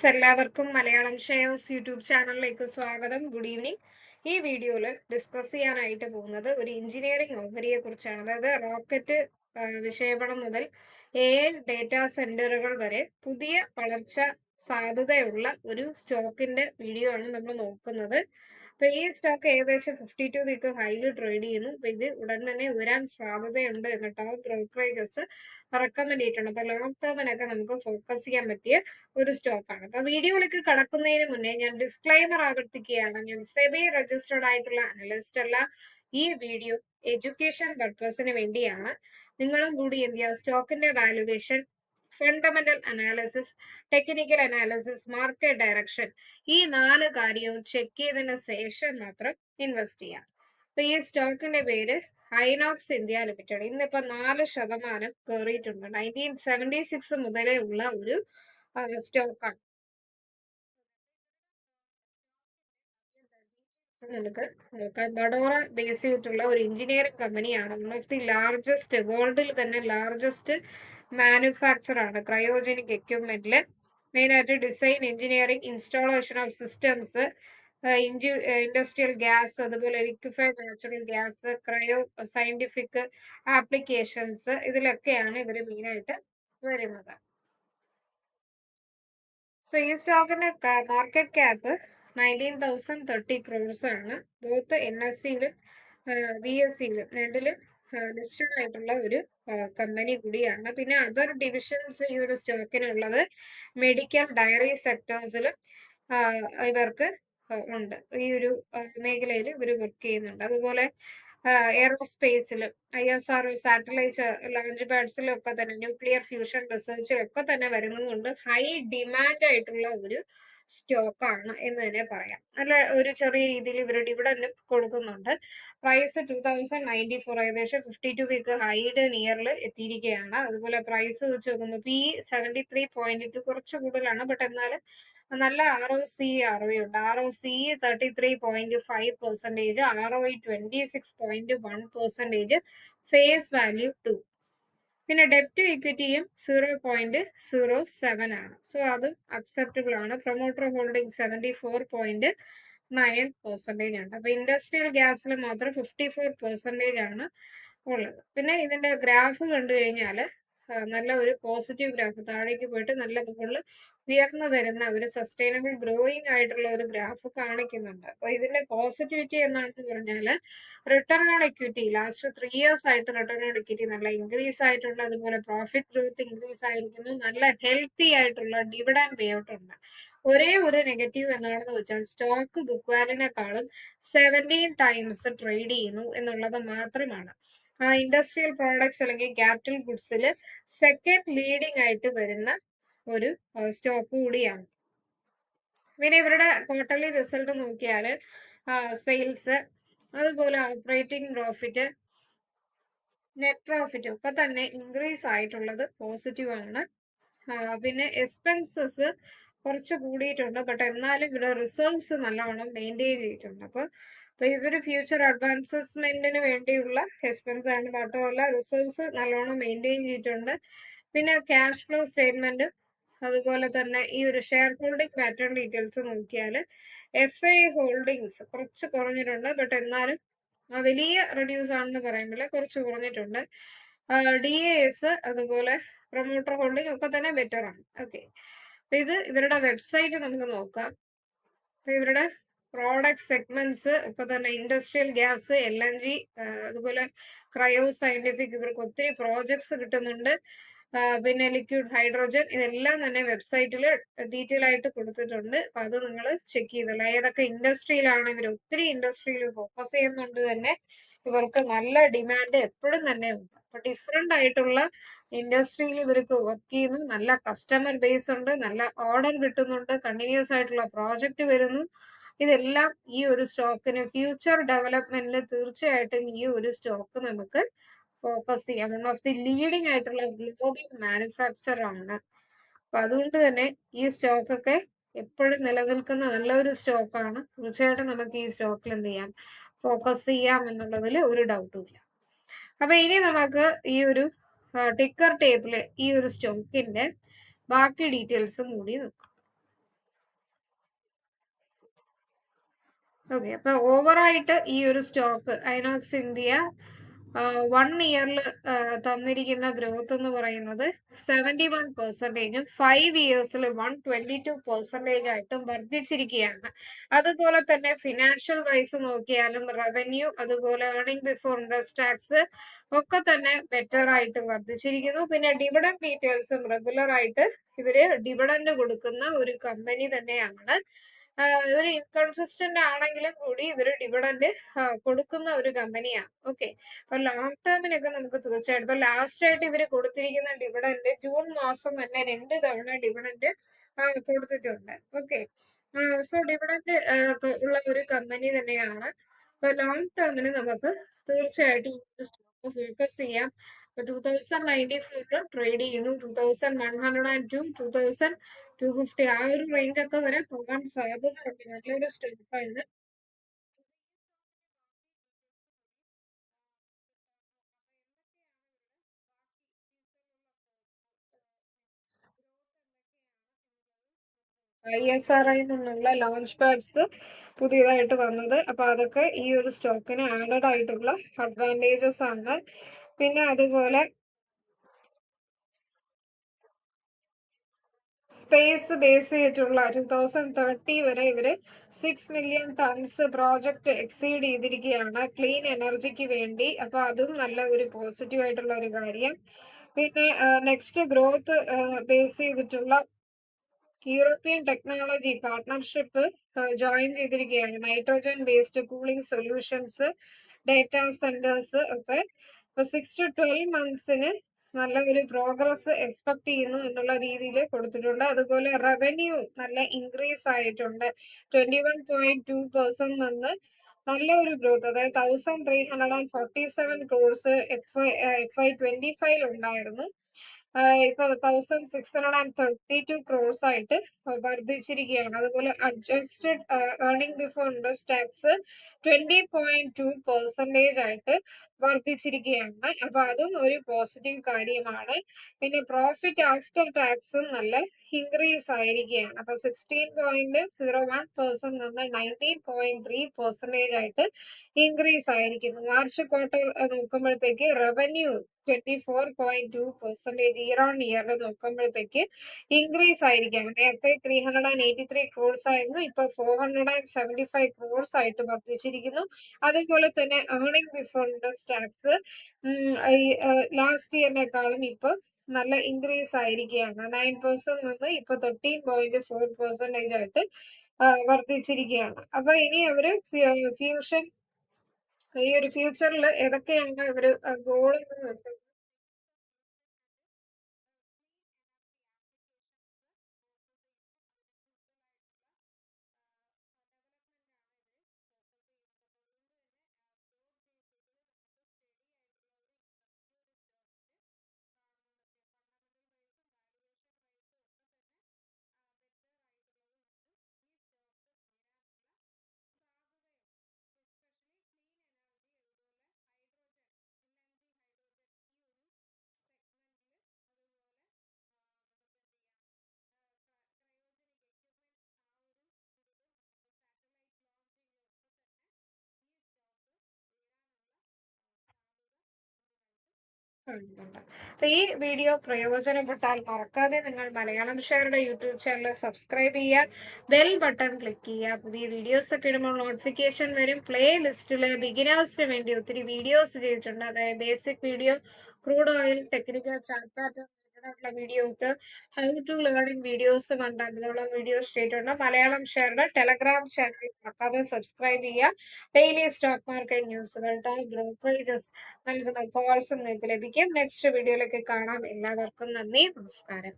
എല്ലാവർക്കും Malayalam shares YouTube ചാനലിലേക്ക് സ്വാഗതം. Good evening. ഈ വീഡിയോയിൽ ഡിസ്കസ് ചെയ്യാനായിട്ട് പോകുന്നത് ഒരു എഞ്ചിനീയറിംഗ് ഓഹരിയെ കുറിച്ചാണ്. അതായത് റോക്കറ്റ് വിക്ഷേപണം മുതൽ ഡേറ്റാ സെന്ററുകൾ വരെ പുതിയ വളർച്ച സാധ്യതയുള്ള ഒരു സ്റ്റോക്കിന്റെ വീഡിയോ ആണ് നമ്മൾ നോക്കുന്നത്. അപ്പൊ ഈ സ്റ്റോക്ക് ഏകദേശം 52 വീക്ക് ഹൈയിൽ ട്രേഡ് ചെയ്യുന്നു. അപ്പൊ ഇത് ഉടൻ തന്നെ ഉയരാൻ സാധ്യതയുണ്ട് എന്ന് ടോപ്പ് ബ്രോക്കറേജസ് റെക്കമെൻഡ് ചെയ്തിട്ടുണ്ട്. അപ്പൊ ലോങ് ടേമിനൊക്കെ നമുക്ക് ഫോക്കസ് ചെയ്യാൻ പറ്റിയ ഒരു സ്റ്റോക്കാണ്. അപ്പൊ വീഡിയോയിലേക്ക് കടക്കുന്നതിന് മുന്നേ ഞാൻ ഡിസ്ക്ലൈമർ ആവർത്തിക്കുകയാണ്. ഞാൻ സെബി രജിസ്റ്റേർഡ് ആയിട്ടുള്ള അനലിസ്റ്റ് അല്ല. ഈ വീഡിയോ എഡ്യൂക്കേഷൻ പർപ്പസിന് വേണ്ടിയാണ്. നിങ്ങളും കൂടി എന്ത് ചെയ്യുക, സ്റ്റോക്കിന്റെ valuation, fundamental analysis, technical analysis, market direction, ഈ 4 കാര്യവും ചെക്ക് ചെയ്തതിന് ശേഷം മാത്രം ഇൻവെസ്റ്റ് ചെയ്യാം. അപ്പൊ ഈ സ്റ്റോക്കിന്റെ പേര് ഐനോക്സ് ഇന്ത്യ ലിമിറ്റഡ്. ഇന്നിപ്പോ 4% കയറിയിട്ടുണ്ട്. 1976 മുതലേ ഉള്ള ഒരു സ്റ്റോക്കാണ്. നമുക്ക് നോക്കാം. ബഡോറ ബേസ് ചെയ്തിട്ടുള്ള ഒരു എഞ്ചിനീയറിംഗ് കമ്പനിയാണ്. വൺ ഓഫ് ദി ലാർജസ്റ്റ്, വേൾഡിൽ തന്നെ ലാർജസ്റ്റ് മാനുഫാക്ചർ ആണ് ക്രയോജനിക് എക്യുപ്മെന്റില്. മെയിൻ ആയിട്ട് design, engineering, installation of systems, industrial gas, അതുപോലെ liquefied natural gas, cryo scientific applications, ഇതിലൊക്കെയാണ് ഇവര് മെയിൻ ആയിട്ട് വരുന്നത്. സോ ഈ സ്റ്റോക്കിന്റെ മാർക്കറ്റ് ക്യാപ്പ് 19,030 crores ആണ്. ബോത്ത് NSE-യിലും BSE-യിലും രണ്ടിലും ലിസ്റ്റഡ് ആയിട്ടുള്ള ഒരു കമ്പനി കൂടിയാണ്. പിന്നെ അതർ ഡിവിഷൻസ് ഈ ഒരു സ്റ്റോക്കിനുള്ളത് മെഡിക്കൽ, ഡയറി സെക്ടേഴ്സിലും ഇവർക്ക് ഉണ്ട്. ഈ ഒരു മേഖലയിൽ ഇവർ വർക്ക് ചെയ്യുന്നുണ്ട്. അതുപോലെ എയറോസ്പേസിലും ISRO സാറ്റലൈറ്റ് ലോഞ്ച് പാഡ്സിലും ഒക്കെ തന്നെ, ന്യൂക്ലിയർ ഫ്യൂഷൻ റിസർച്ചിലും ഒക്കെ തന്നെ വരുന്നതുകൊണ്ട് ഹൈ ഡിമാൻഡ് ആയിട്ടുള്ള ഒരു സ്റ്റോക്കാണ് എന്ന് തന്നെ പറയാം. നല്ല ഒരു ചെറിയ രീതിയിൽ ഇവർ ഡിവിഡൻഡ് കൊടുക്കുന്നുണ്ട്. പ്രൈസ് 2094, ഏകദേശം 52 വീക്ക് ഹൈഡ് നിയറിൽ എത്തിയിരിക്കുകയാണ്. അതുപോലെ പ്രൈസ് വെച്ച് നോക്കുമ്പോൾ P 73.2 കുറച്ച് കൂടുതലാണ്. ബട്ട് എന്നാലും നല്ല ROE ഉണ്ട്. ROCE 33.5%, ROE 26.1%, face value 2. പിന്നെ ഡെപ്റ്റ് ടു ഇക്വിറ്റിയും 0.07 ആണ്. സോ അതും അക്സെപ്റ്റബിൾ ആണ്. പ്രൊമോട്ടർ ഹോൾഡിംഗ് 74.9% ആണ്. അപ്പൊ ഇൻഡസ്ട്രിയൽ ഗ്യാസിൽ മാത്രം 54% ആണ് ഉള്ളത്. പിന്നെ ഇതിന്റെ ഗ്രാഫ് കണ്ടു കഴിഞ്ഞാൽ നല്ല ഒരു പോസിറ്റീവ് ഗ്രാഫ്, താഴേക്ക് പോയിട്ട് നല്ല മുകളിൽ ഉയർന്നു വരുന്ന ഒരു സസ്റ്റൈനബിൾ ഗ്രോയിങ് ആയിട്ടുള്ള ഒരു ഗ്രാഫ് കാണിക്കുന്നുണ്ട്. അപ്പൊ ഇതിന്റെ പോസിറ്റിവിറ്റി എന്താണെന്ന് പറഞ്ഞാല് return on equity last 3 years ആയിട്ട് റിട്ടേൺ ഓൺ ഇക്വിറ്റി നല്ല ഇൻക്രീസ് ആയിട്ടുണ്ട്. അതുപോലെ പ്രോഫിറ്റ് ഗ്രോത്ത് ഇൻക്രീസ് ആയിരിക്കുന്നു. നല്ല ഹെൽത്തി ആയിട്ടുള്ള ഡിവിഡൻഡ് പേ ഔട്ട് ഉണ്ട്. ഒരേ ഒരു നെഗറ്റീവ് എന്താണെന്ന് വെച്ചാൽ സ്റ്റോക്ക് ബുക്ക് വാല്യൂവിനെക്കാളും 17 times ട്രേഡ് ചെയ്യുന്നു എന്നുള്ളത് മാത്രമാണ്. ഇൻഡസ്ട്രിയൽ പ്രോഡക്ട്സ് അല്ലെങ്കിൽ ക്യാപിറ്റൽ ഗുഡ്സിൽ സെക്കൻഡ് ലീഡിംഗ് ആയിട്ട് വരുന്ന ഒരു സ്റ്റോക്ക് കൂടിയാണ്. പിന്നെ ഇവരുടെ ക്വാർട്ടർലി റിസൾട്ട് നോക്കിയാല് സെയിൽസ്, അതുപോലെ ഓപ്പറേറ്റിംഗ് പ്രോഫിറ്റ്, നെറ്റ് പ്രോഫിറ്റ് ഒക്കെ തന്നെ ഇൻക്രീസ് ആയിട്ടുള്ളത് പോസിറ്റീവ് ആണ്. പിന്നെ എക്സ്പെൻസസ് കുറച്ച് കൂടിയിട്ടുണ്ട്. ബട്ട് എന്നാലും ഇവിടെ റിസർവ്സ് നല്ലോണം മെയിൻറ്റെയിൻ ചെയ്തിട്ടുണ്ട്. അപ്പൊ ഇവര് ഫ്യൂച്ചർ അഡ്വാൻസ്മെന്റിന് വേണ്ടിയുള്ള എക്സ്പെൻസ് ആണ്. മാത്രമല്ല റിസർവ്സ് നല്ലോണം മെയിൻറ്റെയിൻ ചെയ്തിട്ടുണ്ട്. പിന്നെ ക്യാഷ് ഫ്ലോ സ്റ്റേറ്റ്മെന്റ്, അതുപോലെ തന്നെ ഈ ഒരു ഷെയർ ഹോൾഡിംഗ് പാറ്റേൺ ഡീറ്റെയിൽസ് നോക്കിയാൽ FI ഹോൾഡിങ്സ് കുറച്ച് കുറഞ്ഞിട്ടുണ്ട്. ബട്ട് എന്നാലും വലിയ റെഡ്യൂസ് ആണെന്ന് പറയുമ്പോൾ കുറച്ച് കുറഞ്ഞിട്ടുണ്ട്. DAS, അതുപോലെ പ്രൊമോട്ടർ ഹോൾഡിംഗ് ഒക്കെ തന്നെ ബെറ്റർ ആണ്. ഓക്കെ, അപ്പൊ ഇത് ഇവരുടെ വെബ്സൈറ്റ് നമുക്ക് നോക്കാം. അപ്പൊ ഇവരുടെ പ്രോഡക്റ്റ് സെഗ്മെന്റ്സ് ഒക്കെ തന്നെ ഇൻഡസ്ട്രിയൽ ഗ്യാസ്, LNG, അതുപോലെ ക്രയോ സയന്റിഫിക്, ഇവർക്ക് ഒത്തിരി പ്രോജക്ട്സ് കിട്ടുന്നുണ്ട്. പിന്നെ ലിക്വിഡ് ഹൈഡ്രോജൻ, ഇതെല്ലാം തന്നെ വെബ്സൈറ്റിൽ ഡീറ്റെയിൽ ആയിട്ട് കൊടുത്തിട്ടുണ്ട്. അപ്പൊ അത് നിങ്ങൾ ചെക്ക് ചെയ്തോളൂ. ഏതൊക്കെ ഇൻഡസ്ട്രിയിലാണ് ഇവർ, ഒത്തിരി ഇൻഡസ്ട്രിയിൽ ഫോക്കസ് ചെയ്യുന്നുണ്ട് തന്നെ. ഇവർക്ക് നല്ല ഡിമാൻഡ് എപ്പോഴും തന്നെ ഉണ്ട്. അപ്പൊ ഡിഫറെന്റ് ആയിട്ടുള്ള ഇൻഡസ്ട്രിയിൽ ഇവർക്ക് വർക്ക് ചെയ്യുന്നു. നല്ല കസ്റ്റമർ ബേസ് ഉണ്ട്, നല്ല ഓർഡർ കിട്ടുന്നുണ്ട്, കണ്ടിന്യൂസ് ആയിട്ടുള്ള പ്രോജക്റ്റ് വരുന്നു. ഇതെല്ലാം ഈ ഒരു സ്റ്റോക്കിന് ഫ്യൂച്ചർ ഡെവലപ്മെന്റിന് തീർച്ചയായിട്ടും ഈ ഒരു സ്റ്റോക്ക് നമുക്ക് ഫോക്കസ് ചെയ്യാം. വൺ ഓഫ് ദി ലീഡിംഗ് ആയിട്ടുള്ള ഗ്ലോബൽ മാനുഫാക്ചർ ആണ്. അപ്പൊ അതുകൊണ്ട് തന്നെ ഈ സ്റ്റോക്ക് ഒക്കെ എപ്പോഴും നിലനിൽക്കുന്ന നല്ലൊരു സ്റ്റോക്കാണ്. തീർച്ചയായിട്ടും നമുക്ക് ഈ സ്റ്റോക്കിൽ എന്ത് ചെയ്യാം, ഫോക്കസ് ചെയ്യാം എന്നുള്ളതിൽ ഒരു ഡൗട്ടും ഇല്ല. അപ്പൊ ഇനി നമുക്ക് ഈ ഒരു ടിക്കർ ടേബിള്, ഈ ഒരു സ്റ്റോക്കിന്റെ ബാക്കി ഡീറ്റെയിൽസും കൂടി നോക്കാം. ഓക്കെ. അപ്പൊ ഓവറായിട്ട് ഈ ഒരു സ്റ്റോക്ക് ഐനോക്സ് ഇന്ത്യ 1 ഇയറിൽ തന്നിരിക്കുന്ന ഗ്രോത്ത് എന്ന് പറയുന്നത് 71%, 5 ഇയേഴ്സിൽ 122% ആയിട്ടും വർദ്ധിച്ചിരിക്കുകയാണ്. അതുപോലെ തന്നെ ഫിനാൻഷ്യൽ വൈസ് നോക്കിയാലും റവന്യൂ, അതുപോലെ ഏർണിംഗ് ബിഫോർ ഇൻട്രസ്റ്റ് ടാക്സ് ഒക്കെ തന്നെ ബെറ്റർ ആയിട്ട് വർദ്ധിച്ചിരിക്കുന്നു. പിന്നെ ഡിവിഡൻഡ് ഡീറ്റെയിൽസും റെഗുലർ ആയിട്ട് ഇവര് ഡിവിഡൻഡ് കൊടുക്കുന്ന ഒരു കമ്പനി തന്നെയാണ്. ഒരു ഇൻകൺസിസ്റ്റന്റ് ആണെങ്കിലും കൂടി ഇവര് ഡിവിഡൻഡ് കൊടുക്കുന്ന ഒരു കമ്പനിയാണ്. ഓക്കെ. അപ്പൊ ലോങ് ടേമിനൊക്കെ നമുക്ക് തീർച്ചയായിട്ടും ഇപ്പൊ ലാസ്റ്റ് ആയിട്ട് ഇവര് കൊടുത്തിരിക്കുന്ന ഡിവിഡൻഡ് ജൂൺ മാസം തന്നെ 2 തവണ ഡിവിഡൻഡ് കൊടുത്തിട്ടുണ്ട്. ഓക്കെ. സോ ഡിവിഡൻഡ് ഉള്ള ഒരു കമ്പനി തന്നെയാണ്. അപ്പൊ ലോങ് ടേമിന് നമുക്ക് തീർച്ചയായിട്ടും ഫോക്കസ് ചെയ്യാം. 2094 ട്രേഡ് ചെയ്യുന്നു. 2102, 2250 ആ ഒരു റേഞ്ച് ഒക്കെ വരെ പോകാൻ സാധ്യതയുണ്ട്. നല്ലൊരു സ്റ്റോക്കാണ്. ISRI നിന്നുള്ള ലോഞ്ച് പാഡ്സ് പുതിയതായിട്ട് വന്നത്. അപ്പൊ അതൊക്കെ ഈ ഒരു സ്റ്റോക്കിന് ആഡഡ് ആയിട്ടുള്ള അഡ്വാൻറ്റേജസ് ആണ്. പിന്നെ അതുപോലെ സ്പേസ് ബേസ് ചെയ്തിട്ടുള്ള 2030 വരെ ഇവര് 6 മില്യൺ ടൺസ് പ്രോജക്റ്റ് എക്സീഡ് ചെയ്തിരിക്കുകയാണ് ക്ലീൻ എനർജിക്ക് വേണ്ടി. അപ്പൊ അതും നല്ല ഒരു പോസിറ്റീവ് ആയിട്ടുള്ള ഒരു കാര്യം. പിന്നെ നെക്സ്റ്റ് ഗ്രോത്ത് ബേസ് ചെയ്തിട്ടുള്ള യൂറോപ്യൻ ടെക്നോളജി പാർട്ട്ണർഷിപ്പ് ജോയിൻ ചെയ്തിരിക്കുകയാണ്. Nitrogen based cooling solutions, data centres ഒക്കെ. ഇപ്പൊ 6 to 12 മന്ത്സിന് നല്ല ഒരു പ്രോഗ്രസ് എക്സ്പെക്ട് ചെയ്യുന്നു എന്നുള്ള രീതിയിൽ കൊടുത്തിട്ടുണ്ട്. അതുപോലെ റവന്യൂ നല്ല ഇൻക്രീസ് ആയിട്ടുണ്ട്. 21.2% നിന്ന് നല്ല ഒരു ഗ്രോത്ത്, അതായത് 1347 crores FY25 ഉണ്ടായിരുന്നു. ഇപ്പൊ 1632 crores ആയിട്ട് വർദ്ധിച്ചിരിക്കുകയാണ്. അതുപോലെ adjusted earning before interest tax 20.2% ആയിട്ട് വർദ്ധിച്ചിരിക്കുകയാണ്. അപ്പൊ അതും ഒരു പോസിറ്റീവ് കാര്യമാണ്. പിന്നെ പ്രോഫിറ്റ് ആഫ്റ്റർ ടാക്സും നല്ല ഇൻക്രീസ് ആയിരിക്കുകയാണ്. അപ്പൊ 16.01% നിന്ന് 19.3% ആയിട്ട് ഇൻക്രീസ് ആയിരിക്കുന്നു. മാർച്ച് ക്വാർട്ടർ നോക്കുമ്പോഴത്തേക്ക് റവന്യൂ 24.2% ഇയർ ഓൺ ഇയർ നോക്കുമ്പോഴത്തേക്ക് ഇൻക്രീസ് ആയിരിക്കുകയാണ്. നേരത്തെ 383 crores ആയിരുന്നു, ഇപ്പൊ 475 crores ആയിട്ട് വർദ്ധിച്ചിരിക്കുന്നു. അതുപോലെ തന്നെ earning before interest tax last ഇയറിനേക്കാളും ഇപ്പൊ നല്ല ഇൻക്രീസ് ആയിരിക്കുകയാണ്. 9% നിന്ന് ഇപ്പൊ 13.4% ആയിട്ട് വർദ്ധിച്ചിരിക്കുകയാണ്. അപ്പൊ ഇനി അവര് ഫ്യൂഷൻ ഈ ഒരു ഫ്യൂച്ചറിൽ ഏതൊക്കെയാണ് ഇവര് ഗോൾ എന്ന് നോക്കുന്നത്. കാണുന്നുണ്ട്. അപ്പൊ ഈ വീഡിയോ പ്രയോജനപ്പെട്ടാൽ മറക്കാതെ നിങ്ങൾ മലയാളം ഷെയറുടെ യൂട്യൂബ് ചാനൽ സബ്സ്ക്രൈബ് ചെയ്യുക, ബെൽ ബട്ടൺ ക്ലിക്ക് ചെയ്യുക. പുതിയ വീഡിയോസ് ഒക്കെ ഇടുമ്പോൾ നോട്ടിഫിക്കേഷൻ വരും. പ്ലേ ലിസ്റ്റില് ബിഗിനേഴ്സിന് വേണ്ടി ഒത്തിരി വീഡിയോസ് ചെയ്തിട്ടുണ്ട്. അതായത് basic video, crude oil, technical chart pattern videos, how to learning videos, കണ്ടോളം വീഡിയോസ് ചെയ്തിട്ടുണ്ട്. മലയാളം ഷെയറുടെ ടെലഗ്രാം ചാനൽ മറക്കാതെ സബ്സ്ക്രൈബ് ചെയ്യുക. ഡെയിലി സ്റ്റോക്ക് മാർക്കറ്റ് ന്യൂസുകളുടെ ബ്രോക്കറേജസ് നൽകുന്ന കോൾസും നിങ്ങൾക്ക് ലഭിക്കും. നെക്സ്റ്റ് വീഡിയോയിലേക്ക് കാണാം. എല്ലാവർക്കും നന്ദി, നമസ്കാരം.